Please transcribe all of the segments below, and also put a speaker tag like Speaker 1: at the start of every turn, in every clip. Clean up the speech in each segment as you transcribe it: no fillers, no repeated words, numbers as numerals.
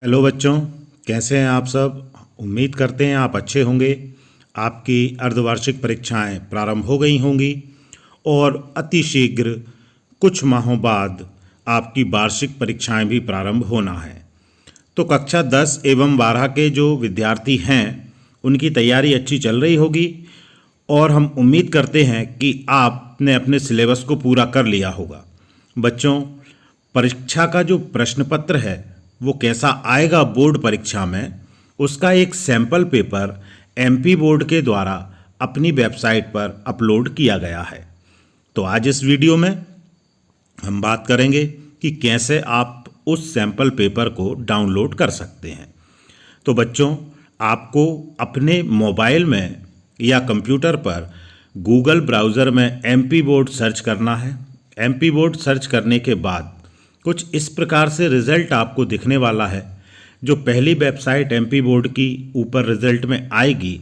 Speaker 1: Hello बच्चों, कैसे हैं आप सब। उम्मीद करते हैं आप अच्छे होंगे। आपकी अर्धवार्षिक परीक्षाएं प्रारंभ हो गई होंगी और अतिशीघ्र कुछ माहों बाद आपकी वार्षिक परीक्षाएं भी प्रारंभ होना है। तो कक्षा 10 एवं 12 के जो विद्यार्थी हैं उनकी तैयारी अच्छी चल रही होगी और हम उम्मीद करते हैं कि आपने अपने सिलेबस को पूरा कर लिया होगा। बच्चों, परीक्षा का जो प्रश्न पत्र है वो कैसा आएगा बोर्ड परीक्षा में, उसका एक सैंपल पेपर एमपी बोर्ड के द्वारा अपनी वेबसाइट पर अपलोड किया गया है। तो आज इस वीडियो में हम बात करेंगे कि कैसे आप उस सैंपल पेपर को डाउनलोड कर सकते हैं। तो बच्चों, आपको अपने मोबाइल में या कंप्यूटर पर गूगल ब्राउज़र में एमपी बोर्ड सर्च करना है। एमपी बोर्ड सर्च करने के बाद कुछ इस प्रकार से रिज़ल्ट आपको दिखने वाला है। जो पहली वेबसाइट एमपी बोर्ड की ऊपर रिज़ल्ट में आएगी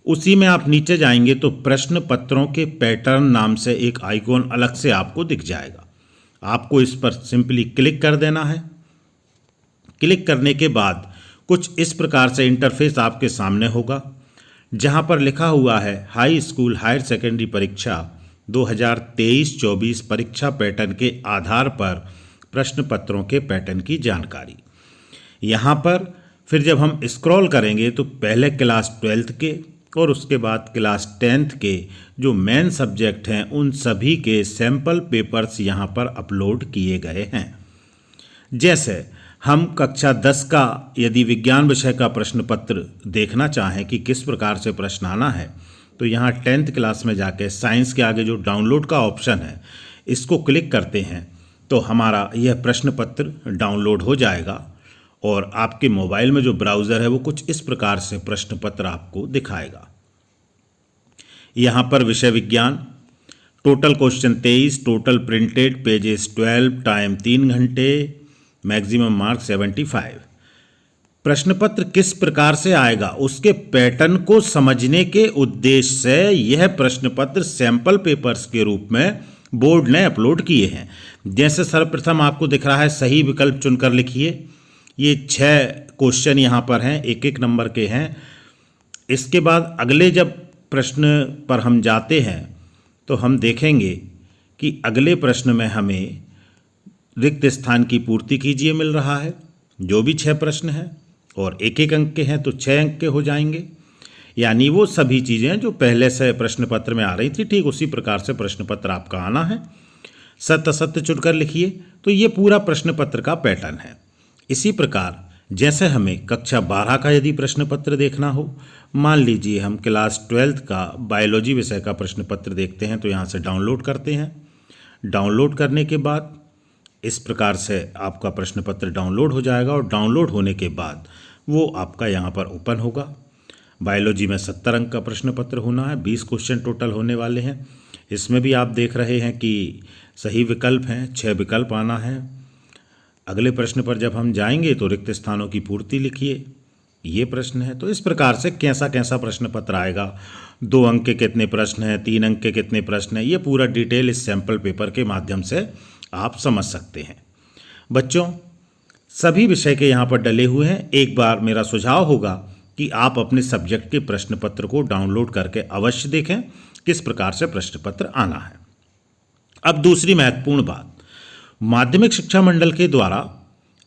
Speaker 1: उसी में आप नीचे जाएंगे तो प्रश्न पत्रों के पैटर्न नाम से एक आइकॉन अलग से आपको दिख जाएगा। आपको इस पर सिंपली क्लिक कर देना है। क्लिक करने के बाद कुछ इस प्रकार से इंटरफेस आपके सामने होगा, जहां पर लिखा हुआ है हाई स्कूल हायर सेकेंडरी परीक्षा 2023-24 परीक्षा पैटर्न के आधार पर प्रश्न पत्रों के पैटर्न की जानकारी। यहाँ पर फिर जब हम स्क्रॉल करेंगे तो पहले क्लास 12th के और उसके बाद क्लास 10th के जो मेन सब्जेक्ट हैं उन सभी के सैंपल पेपर्स यहाँ पर अपलोड किए गए हैं। जैसे हम कक्षा 10 का यदि विज्ञान विषय का प्रश्न पत्र देखना चाहें कि किस प्रकार से प्रश्न आना है तो यहाँ 10th क्लास में जाके साइंस के आगे जो डाउनलोड का ऑप्शन है इसको क्लिक करते हैं तो हमारा यह प्रश्न पत्र डाउनलोड हो जाएगा और आपके मोबाइल में जो ब्राउज़र है वो कुछ इस प्रकार से प्रश्न पत्र आपको दिखाएगा। यहाँ पर विषय विज्ञान, total question 23, total printed pages 12, time 3 घंटे, मैक्सिमम मार्क 75। प्रश्न पत्र किस प्रकार से आएगा उसके पैटर्न को समझने के उद्देश्य से यह प्रश्न पत्र सैंपल पेपर्स के रूप में बोर्ड ने अपलोड किए हैं। जैसे सर्वप्रथम आपको दिख रहा है सही विकल्प चुनकर लिखिए। ये 6 क्वेश्चन यहाँ पर हैं, एक एक नंबर के हैं। इसके बाद अगले जब प्रश्न पर हम जाते हैं तो हम देखेंगे कि अगले प्रश्न में हमें रिक्त स्थान की पूर्ति कीजिए मिल रहा है, जो भी 6 प्रश्न हैं और एक एक अंक के हैं तो 6 अंक के हो जाएंगे। यानी वो सभी चीज़ें जो पहले से प्रश्न पत्र में आ रही थी ठीक उसी प्रकार से प्रश्न पत्र आपका आना है। सत्य असत्य चुनकर लिखिए। तो ये पूरा प्रश्न पत्र का पैटर्न है। इसी प्रकार जैसे हमें कक्षा 12 का यदि प्रश्न पत्र देखना हो, मान लीजिए हम क्लास 12th का बायोलॉजी विषय का प्रश्न पत्र देखते हैं तो यहाँ से डाउनलोड करते हैं। डाउनलोड करने के बाद इस प्रकार से आपका प्रश्न पत्र डाउनलोड हो जाएगा और डाउनलोड होने के बाद वो आपका यहाँ पर ओपन होगा। बायोलॉजी में 70 अंक का प्रश्न पत्र होना है, 20 क्वेश्चन टोटल होने वाले हैं। इसमें भी आप देख रहे हैं कि सही विकल्प हैं, 6 विकल्प आना है। अगले प्रश्न पर जब हम जाएंगे तो रिक्त स्थानों की पूर्ति लिखिए, ये प्रश्न है। तो इस प्रकार से कैसा कैसा प्रश्न पत्र आएगा, 2 अंक के कितने प्रश्न हैं, 3 अंक के कितने प्रश्न हैं, ये पूरा डिटेल इस सैंपल पेपर के माध्यम से आप समझ सकते हैं। बच्चों, सभी विषय के यहाँ पर डले हुए हैं। एक बार मेरा सुझाव होगा कि आप अपने सब्जेक्ट के प्रश्न पत्र को डाउनलोड करके अवश्य देखें किस प्रकार से प्रश्न पत्र आना है। अब दूसरी महत्वपूर्ण बात, माध्यमिक शिक्षा मंडल के द्वारा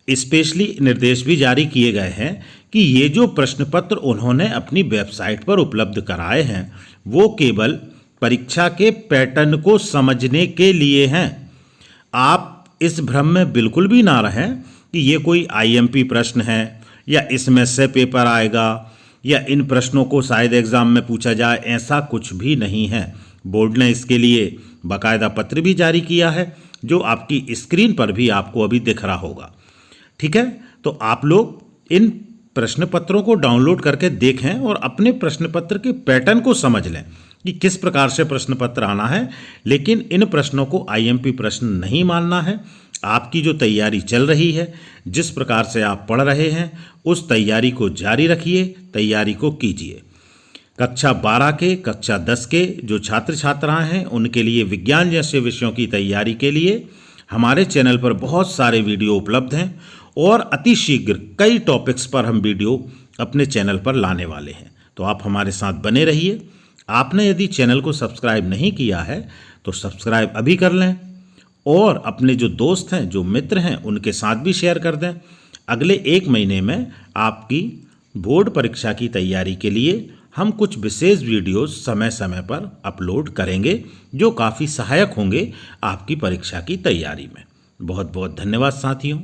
Speaker 1: स्पेशली निर्देश भी जारी किए गए हैं कि ये जो प्रश्न पत्र उन्होंने अपनी वेबसाइट पर उपलब्ध कराए हैं वो केवल परीक्षा के पैटर्न को समझने के लिए हैं। आप इस भ्रम में बिल्कुल भी ना रहें कि ये कोई आईएमपी प्रश्न है या इसमें से पेपर आएगा या इन प्रश्नों को शायद एग्जाम में पूछा जाए, ऐसा कुछ भी नहीं है। बोर्ड ने इसके लिए बाकायदा पत्र भी जारी किया है जो आपकी स्क्रीन पर भी आपको अभी दिख रहा होगा। ठीक है, तो आप लोग इन प्रश्न पत्रों को डाउनलोड करके देखें और अपने प्रश्न पत्र के पैटर्न को समझ लें कि किस प्रकार से प्रश्न पत्र आना है। लेकिन इन प्रश्नों को आईएमपी प्रश्न नहीं मानना है। आपकी जो तैयारी चल रही है, जिस प्रकार से आप पढ़ रहे हैं, उस तैयारी को जारी रखिए, तैयारी को कीजिए। कक्षा 12 के, कक्षा 10 के जो छात्र छात्राएं हैं उनके लिए विज्ञान जैसे विषयों की तैयारी के लिए हमारे चैनल पर बहुत सारे वीडियो उपलब्ध हैं और अति शीघ्र कई टॉपिक्स पर हम वीडियो अपने चैनल पर लाने वाले हैं। तो आप हमारे साथ बने रहिए। आपने यदि चैनल को सब्सक्राइब नहीं किया है तो सब्सक्राइब अभी कर लें और अपने जो दोस्त हैं, जो मित्र हैं, उनके साथ भी शेयर कर दें। अगले 1 महीने में आपकी बोर्ड परीक्षा की तैयारी के लिए हम कुछ विशेष वीडियोस समय समय पर अपलोड करेंगे जो काफ़ी सहायक होंगे आपकी परीक्षा की तैयारी में। बहुत बहुत धन्यवाद साथियों।